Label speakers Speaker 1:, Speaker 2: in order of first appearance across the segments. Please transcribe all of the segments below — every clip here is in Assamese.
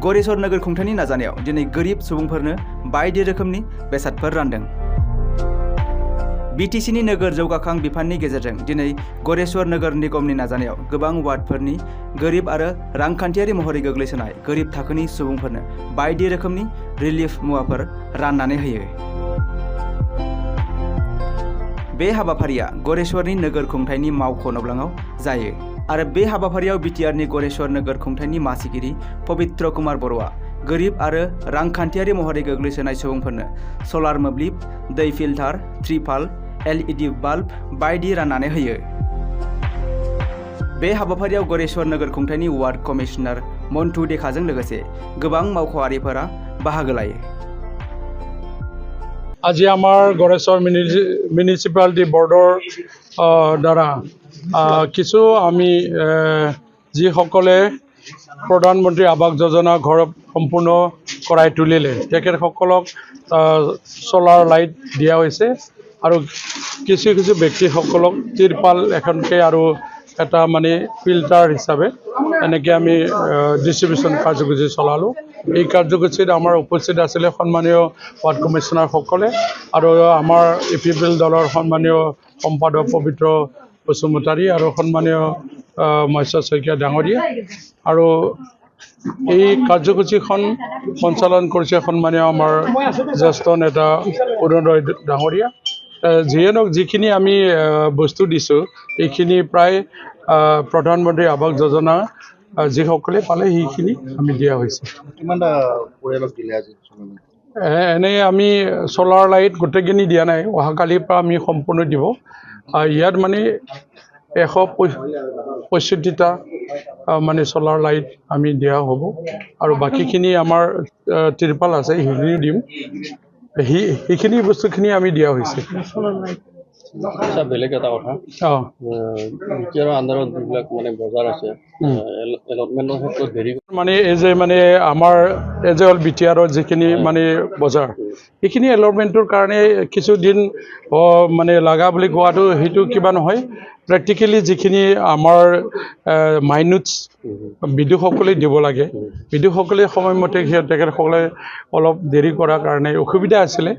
Speaker 1: गरेस्वर नोगोर खुंथायनि नाजानायाव दिनै गोरिब सुबुंफोरनो बायदि रोखोमनि बेसादफोर रानदों। बिटिसिनि नोगोर जौगाखां बिफाननि गेजेरजों दिनै गरेस्वर नोगोर निगमनि नाजानायाव गोबां वार्डफोरनि गोरिब आरो रांखान्थियारि महरै गोग्लैसोनाय गोरिब थाखोनि सुबुंफोरनो बायदि रोखोमनि रिलिफ मुवाफोर राननानै होयो। बे हाबाफारिया गरेस्वरनि नोगोर खुंथायनि मावख' नब्लाङाव जायो आरो बे हाबाफारियाव बिटिआरनि गरेस्वर नोगोर खुंथायनि मासिगिरि पबित्र कुमार बर'आ गोरिब आरो रांखान्थियारि महरै गोग्लैसोनाय सुबुंफोरनो सलार मोब्लिब, दै फिल्टार, त्रिपाल, एलईडी बाल्ब बायदि राननानै होयो। बे हाबाफारियाव गरेस्वर नोगोर खुंथायनि वार्ड कमिशनार मन्टु देखाजों लोगोसे गोबां मावख'आरिफोरा बाहागो लायो।
Speaker 2: আজি আমাৰ গড়েশ্বৰ মিউনিচিপালিটি বৰ্ডৰ দ্বাৰা কিছু আমি যিসকলে প্ৰধানমন্ত্ৰী আৱাস যোজনা ঘৰ সম্পূৰ্ণ কৰাই তুলিলে তেখেতসকলক সোলাৰ লাইট দিয়া হৈছে আৰু কিছু কিছু ব্যক্তিসকলক তিৰপাল এখনকৈ আৰু এটা মানে ফিল্টাৰ হিচাপে এনেকৈ আমি ডিষ্ট্ৰিবিউশ্যন কাৰ্যসূচী চলালোঁ। এই কাৰ্যসূচীত আমাৰ উপস্থিত আছিলে সন্মানীয় ৱাৰ্ড কমিশ্যনাৰসকলে আৰু আমাৰ ইপিপিএল দলৰ সন্মানীয় সম্পাদক পবিত্ৰ বসুমতাৰী আৰু সন্মানীয় মহেশ্বৰ শইকীয়া ডাঙৰীয়া আৰু এই কাৰ্যসূচীখন সঞ্চালন কৰিছে সন্মানীয় আমাৰ জ্যেষ্ঠ নেতা অৰুণোদয় ডাঙৰীয়া। যিয়ে নহওক যিখিনি আমি বস্তু দিছোঁ এইখিনি প্ৰায় প্ৰধানমন্ত্ৰী আৱাস যোজনা যিসকলে পালে সেইখিনি আমি দিয়া হৈছে। এনেই আমি সোলাৰ লাইট গোটেইখিনি দিয়া নাই, অহাকালিৰ পৰা আমি সম্পূৰ্ণ দিব। ইয়াত মানে 165টা মানে সোলাৰ লাইট আমি দিয়া হ'ব আৰু বাকীখিনি আমাৰ তিৰপাল আছে সেইখিনিও দিম। সেইখিনি বস্তুখিনি আমি দিয়া হৈছে।
Speaker 3: বেলেগ এটা কথা বিটিআৰৰ আণ্ডাৰত যিবিলাক মানে বজাৰ আছে এলটমেণ্টৰ ক্ষেত্ৰত দেৰি
Speaker 2: মানে এই যে মানে আমাৰ এই যে হ'ল বিটিআৰৰ যিখিনি মানে বজাৰ সেইখিনি এলটমেণ্টৰ কাৰণে কিছুদিন মানে লগা বুলি কোৱাটো সেইটো কিবা নহয়। প্ৰেক্টিকেলি যিখিনি আমাৰ মাইনুটছ বিদ্যুৎসকলে দিব লাগে, বিদ্যুৎসকলে সময়মতে তেখেতসকলে অলপ দেৰি কৰাৰ কাৰণে অসুবিধা আছিলে,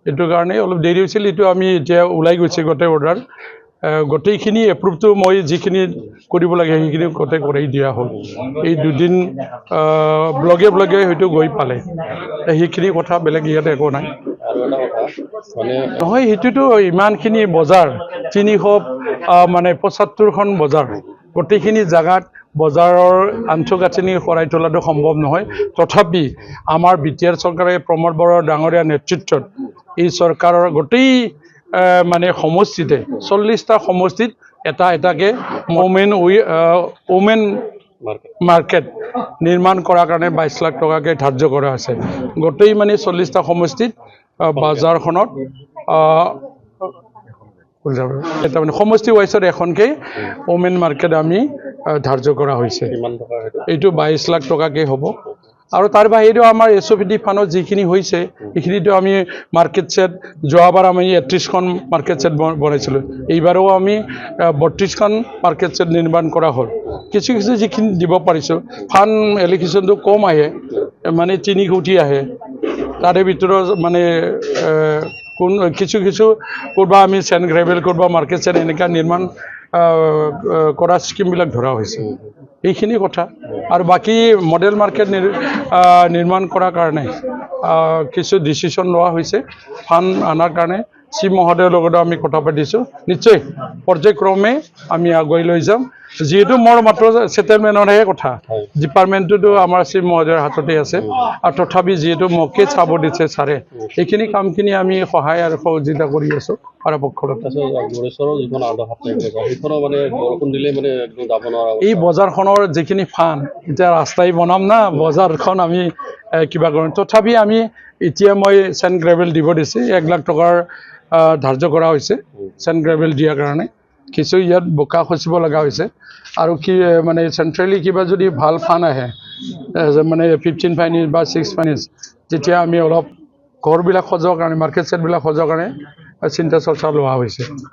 Speaker 2: এইটো কাৰণে অলপ দেৰি হৈছিল। এইটো আমি এতিয়া ওলাই গৈছে গোটেই অৰ্ডাৰ, গোটেইখিনি এপ্ৰুভটো মই যিখিনি কৰিব লাগে সেইখিনি গোটেই কৰি দিয়া হ'ল। এই দুদিন ব্লগে ব্লগে হয়তো গৈ পালে, সেইখিনি কথা বেলেগ ইয়াত একো নাই। নহয় সেইটোতো ইমানখিনি বজাৰ 375খন বজাৰ গোটেইখিনি জেগাত বজাৰৰ আন্তঃগাঁথনি কৰাই তোলাটো সম্ভৱ নহয়। তথাপি আমাৰ বিটিআৰ চৰকাৰে প্ৰমোদ বৰা ডাঙৰীয়া নেতৃত্বত এই চৰকাৰৰ গোটেই মানে সমষ্টিতে 40টা সমষ্টিত এটা এটাকৈ ওমেন মাৰ্কেট নিৰ্মাণ কৰাৰ কাৰণে 22 লাখ টকাকৈ ধাৰ্য কৰা আছে। গোটেই মানে 40টা সমষ্টিত বজাৰখনত এটা মানে সমষ্টি ৱাইজত এখনকৈ ওমেন মাৰ্কেট আমি ধাৰ্য কৰা হৈছে। এইটো 22 লাখ টকাকৈ হ'ব। আৰু তাৰ বাহিৰেও আমাৰ এছঅ'পিডি ফাণ্ডত যিখিনি হৈছে সেইখিনিতো আমি মাৰ্কেট ছেট যোৱাবাৰ আমি 31খন মাৰ্কেট ছেট বনাইছিলোঁ, এইবাৰো আমি 32খন মাৰ্কেট ছেট নিৰ্মাণ কৰা হ'ল। কিছু কিছু যিখিনি দিব পাৰিছোঁ ফাণ্ড এলিকেশ্যনটো কম আহে, মানে 3 কোটি আহে, তাৰে ভিতৰত মানে কিছু কিছু কৰবা আমি চেণ্ড গ্ৰেভেল কৰবা মাৰ্কেট ছেট এনেকুৱা নিৰ্মাণ কৰা স্কিমবিলাক ধৰা হৈছে। এইখিনি কথা আৰু বাকী মডেল মাৰ্কেট নিৰ্মাণ কৰাৰ কাৰণে কিছু ডিচিশ্যন লোৱা হৈছে। ফাণ্ড অনাৰ কাৰণে চি মহোদয়ৰ লগতো আমি কথা পাতিছোঁ, নিশ্চয় পৰ্যায়ক্ৰমে আমি আগুৱাই লৈ যাম। যিহেতু মোৰ মাত্ৰ ছেটেলমেণ্টৰহে কথা, ডিপাৰ্টমেণ্টটোতো আমাৰ চি মহোদয়ৰ হাততে আছে আৰু তথাপি যিহেতু মোকে চাব দিছে ছাৰে, এইখিনি কামখিনি আমি সহায় আৰু সহযোগিতা কৰি আছোঁ পৰাপক্ষত। এই বজাৰখনৰ যিখিনি ফাণ্ড এতিয়া ৰাস্তাই বনাম না, বজাৰখন আমি কিবা কৰিম। তথাপি আমি এতিয়া মই চেণ্ড গ্ৰেভেল দিব দিছে 1 লাখ টকাৰ ধাৰ্য কৰা হৈছে চেণ্ড গ্ৰেভেল দিয়াৰ কাৰণে। কিছু ইয়াত বোকা খচিব লগা হৈছে আৰু কি মানে চেণ্ট্ৰেলি কিবা যদি ভাল ফাণ্ড আহে মানে 15 ফাইনেন্স বা 6 ফাইনেন্স, তেতিয়া আমি অলপ ঘৰবিলাক সজোৱাৰ কাৰণে মাৰ্কেট ছেটবিলাক সজোৱাৰ কাৰণে চিন্তা চৰ্চা লোৱা হৈছে।